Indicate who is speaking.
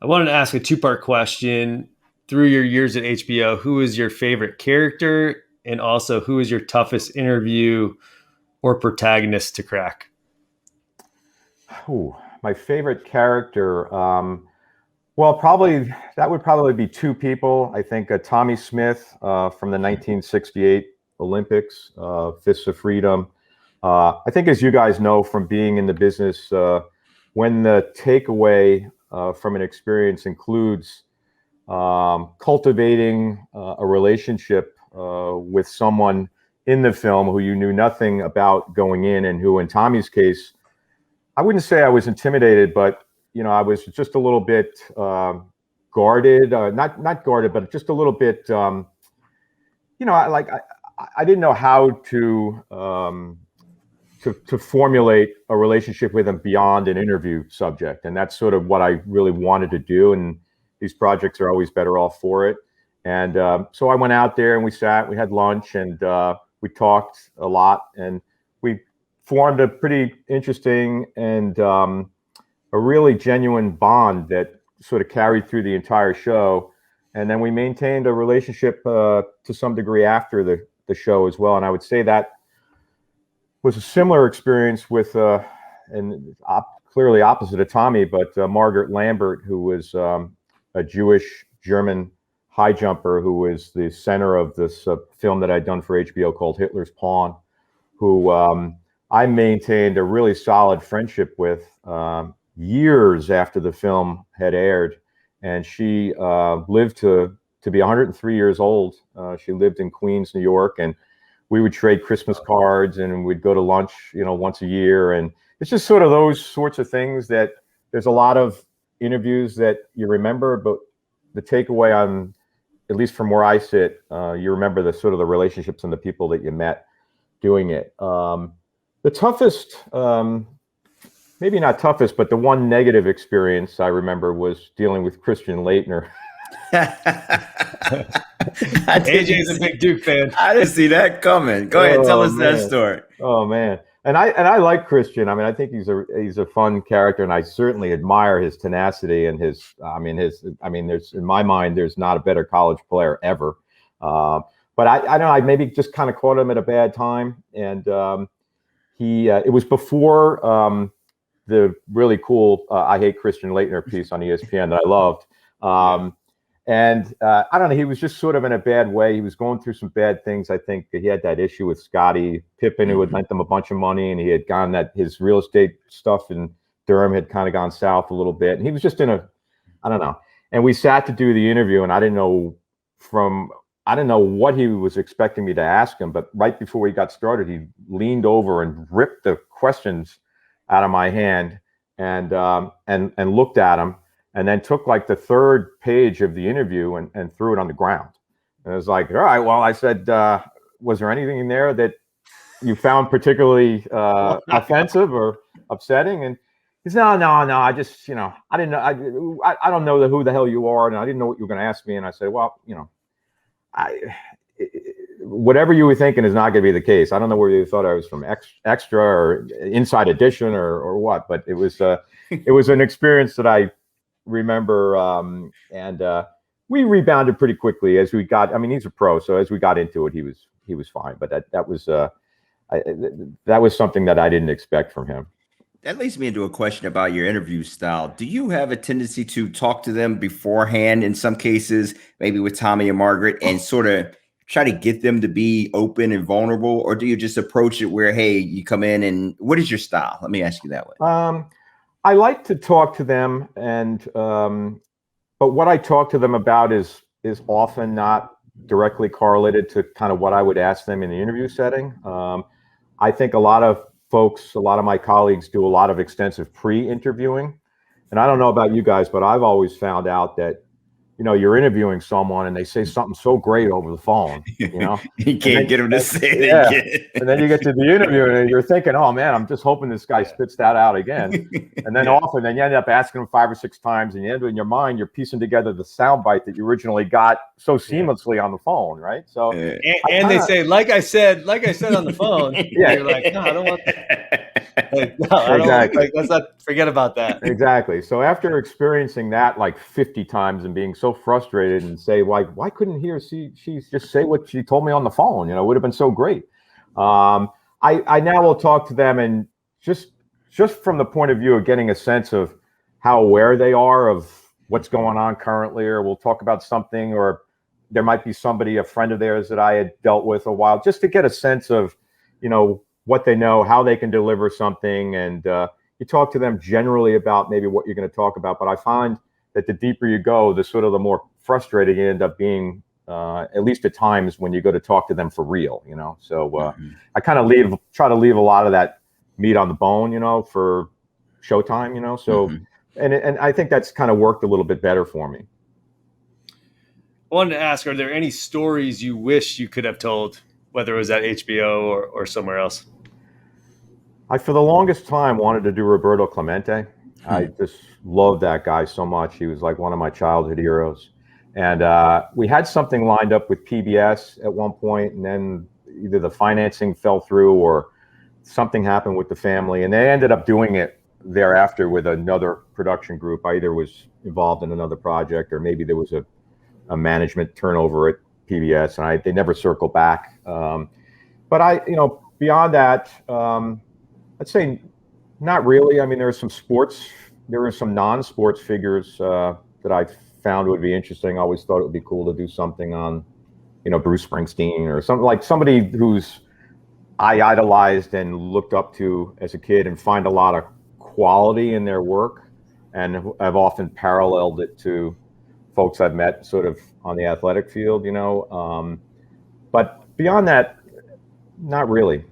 Speaker 1: I wanted to ask a two-part question. Through your years at HBO, who is your favorite character? And also, who is your toughest interview or protagonist to crack?
Speaker 2: Ooh, my favorite character. Well, probably that would probably be two people. I think Tommy Smith from the 1968 Olympics, Fists of Freedom. I think, as you guys know from being in the business, when the takeaway from an experience includes cultivating a relationship with someone in the film who you knew nothing about going in, and who, in Tommy's case, I wouldn't say I was intimidated, but I was just a little bit guarded, not guarded, but just a little bit. I didn't know how to formulate a relationship with him beyond an interview subject, and that's sort of what I really wanted to do. And these projects are always better off for it. And so I went out there and we sat, we had lunch, and we talked a lot, and we formed a pretty interesting and a really genuine bond that sort of carried through the entire show. And then we maintained a relationship to some degree after the show as well. And I would say that was a similar experience with, clearly opposite of Tommy, but Margaret Lambert, who was a Jewish German high jumper who was the center of this film that I'd done for HBO called Hitler's Pawn, who I maintained a really solid friendship with years after the film had aired. And she lived to be 103 years old. She lived in Queens, New York, and we would trade Christmas cards, and we'd go to lunch, once a year. And it's just sort of those sorts of things that there's a lot of interviews that you remember, but the takeaway on, at least from where I sit, you remember the sort of the relationships and the people that you met doing it. The toughest, maybe not toughest, but the one negative experience I remember was dealing with Christian Laettner.
Speaker 1: AJ's a big Duke fan.
Speaker 3: I didn't see that coming. Go ahead, tell us that story.
Speaker 2: Oh man, and I like Christian. I mean, I think he's a fun character, and I certainly admire his tenacity and his. There's, in my mind, there's not a better college player ever. But I don't know. I maybe just kind of caught him at a bad time, and it was before the really cool I Hate Christian Laettner piece on ESPN that I loved. And I don't know, he was just sort of in a bad way. He was going through some bad things. I think he had that issue with Scottie Pippen, who had lent him a bunch of money, and he had gone his real estate stuff in Durham had kind of gone south a little bit. And he was just I don't know. And we sat to do the interview, and I didn't know what he was expecting me to ask him, but right before we got started, he leaned over and ripped the questions out of my hand and looked at him. And then took like the third page of the interview and threw it on the ground. And it was like, all right, well, I said, was there anything in there that you found particularly offensive or upsetting? And he said, no, I just, I didn't know, I don't know who the hell you are, and I didn't know what you were going to ask me. And I said, well, whatever you were thinking is not going to be the case. I don't know whether you thought I was from Extra or Inside Edition or what, but it was an experience that I remember, and we rebounded pretty quickly as we got. I mean, he's a pro, so as we got into it, he was fine. But that was something that I didn't expect from him.
Speaker 3: That leads me into a question about your interview style. Do you have a tendency to talk to them beforehand in some cases, maybe with Tommy and Margaret, and sort of try to get them to be open and vulnerable, or do you just approach it where, hey, you come in, and what is your style? Let me ask you that way.
Speaker 2: I like to talk to them, and but what I talk to them about is often not directly correlated to kind of what I would ask them in the interview setting. I think a lot of my colleagues do a lot of extensive pre-interviewing, and I don't know about you guys, but I've always found out that you're interviewing someone and they say something so great over the phone,
Speaker 3: you can't get them to say it again.
Speaker 2: And then you get to the interview and you're thinking, oh man, I'm just hoping this guy spits that out again. And then then you end up asking him 5 or 6 times, and in your mind, you're piecing together the soundbite that you originally got so seamlessly on the phone, right? So,
Speaker 1: and they say, like I said on the phone. Yeah, you're like, no, I don't want that. Like, no, I don't
Speaker 2: Exactly.
Speaker 1: like, let's not forget about that.
Speaker 2: Exactly. So after experiencing that like 50 times and being so frustrated and say, why couldn't she just say what she told me on the phone? You know, it would have been so great. I now will talk to them and just from the point of view of getting a sense of how aware they are of what's going on currently, or we'll talk about something, or there might be somebody, a friend of theirs that I had dealt with a while, just to get a sense of, you know, what they know, how they can deliver something. And you talk to them generally about maybe what you're going to talk about. But I find that the deeper you go, the sort of the more frustrating you end up being, at least at times when you go to talk to them for real, you know. So I kind of try to leave a lot of that meat on the bone, you know, for showtime, you know. So, and I think that's kind of worked a little bit better for me.
Speaker 1: I wanted to ask, are there any stories you wish you could have told, whether it was at HBO or somewhere else?
Speaker 2: I, for the longest time, wanted to do Roberto Clemente. I just loved that guy so much. He was like one of my childhood heroes. And we had something lined up with PBS at one point, and then either the financing fell through or something happened with the family, and they ended up doing it thereafter with another production group. I either was involved in another project, or maybe there was a management turnover at PBS, and they never circled back. But you know, beyond that, I'd say not really. I mean, there were some non-sports figures that I found would be interesting. I always thought it would be cool to do something on, you know, Bruce Springsteen or something, like somebody who's I idolized and looked up to as a kid, and find a lot of quality in their work. And I've often paralleled it to folks I've met sort of on the athletic field, you know. But beyond that, not really.